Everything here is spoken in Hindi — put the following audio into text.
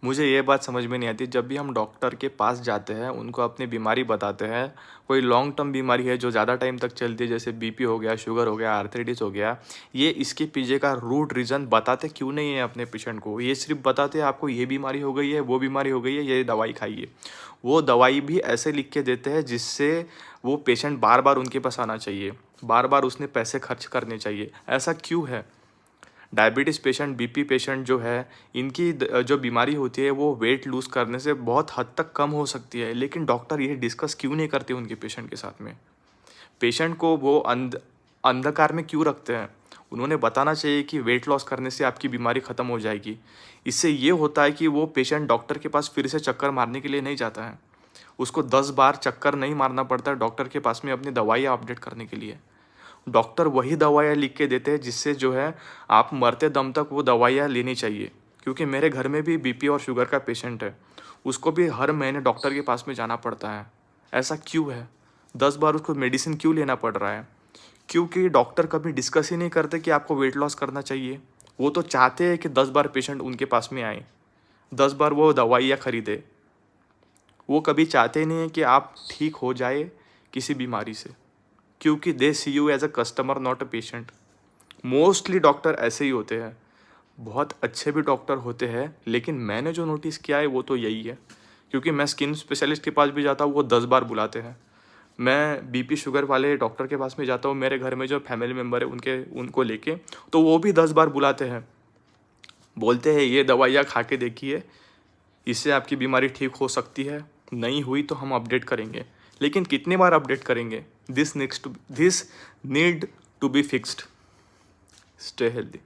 मुझे ये बात समझ में नहीं आती, जब भी हम डॉक्टर के पास जाते हैं, उनको अपनी बीमारी बताते हैं, कोई लॉन्ग टर्म बीमारी है जो ज़्यादा टाइम तक चलती है, जैसे बीपी हो गया, शुगर हो गया, आर्थराइटिस हो गया, ये इसके पीछे का रूट रीज़न बताते क्यों नहीं है अपने पेशेंट को। ये सिर्फ बताते हैं आपको ये बीमारी हो गई है, वो बीमारी हो गई है, ये दवाई खाइए। वो दवाई भी ऐसे लिख के देते हैं जिससे वो पेशेंट बार बार उनके पास आना चाहिए, बार बार उसने पैसे खर्च करने चाहिए। ऐसा क्यों है? डायबिटीज़ पेशेंट, बीपी पेशेंट जो है, इनकी जो बीमारी होती है वो वेट लूज़ करने से बहुत हद तक कम हो सकती है, लेकिन डॉक्टर ये डिस्कस क्यों नहीं करते उनके पेशेंट के साथ में? पेशेंट को वो अंधकार में क्यों रखते हैं? उन्होंने बताना चाहिए कि वेट लॉस करने से आपकी बीमारी ख़त्म हो जाएगी। इससे ये होता है कि वो पेशेंट डॉक्टर के पास फिर से चक्कर मारने के लिए नहीं जाता है। उसको 10 बार चक्कर नहीं मारना पड़ता है डॉक्टर के पास में अपनी दवाइयाँ अपडेट करने के लिए। डॉक्टर वही दवाइयाँ लिख के देते हैं जिससे जो है आप मरते दम तक वो दवाइयाँ लेनी चाहिए। क्योंकि मेरे घर में भी बीपी और शुगर का पेशेंट है, उसको भी हर महीने डॉक्टर के पास में जाना पड़ता है। ऐसा क्यों है? 10 बार उसको मेडिसिन क्यों लेना पड़ रहा है? क्योंकि डॉक्टर कभी डिस्कस ही नहीं करते कि आपको वेट लॉस करना चाहिए। वो तो चाहते हैं कि 10 बार पेशेंट उनके पास में आए, 10 बार वो दवाइयाँ खरीदे। वो कभी चाहते ही नहीं है कि आप ठीक हो जाए किसी बीमारी से, क्योंकि they see you as a customer not a patient. Mostly doctor ऐसे ही होते हैं। बहुत अच्छे भी डॉक्टर होते हैं, लेकिन मैंने जो नोटिस किया है वो तो यही है। क्योंकि मैं स्किन स्पेशलिस्ट के पास भी जाता हूँ, वो 10 बार बुलाते हैं। मैं बीपी शुगर वाले डॉक्टर के पास में जाता हूँ, मेरे घर में जो फैमिली मेम्बर है उनको लेके, तो वो भी 10 बार बुलाते हैं। बोलते हैं ये दवाइयाँ खा के देखिए, इससे आपकी बीमारी ठीक हो सकती है, नहीं हुई तो हम अपडेट करेंगे। लेकिन कितनी बार अपडेट करेंगे? This need to be fixed. Stay healthy.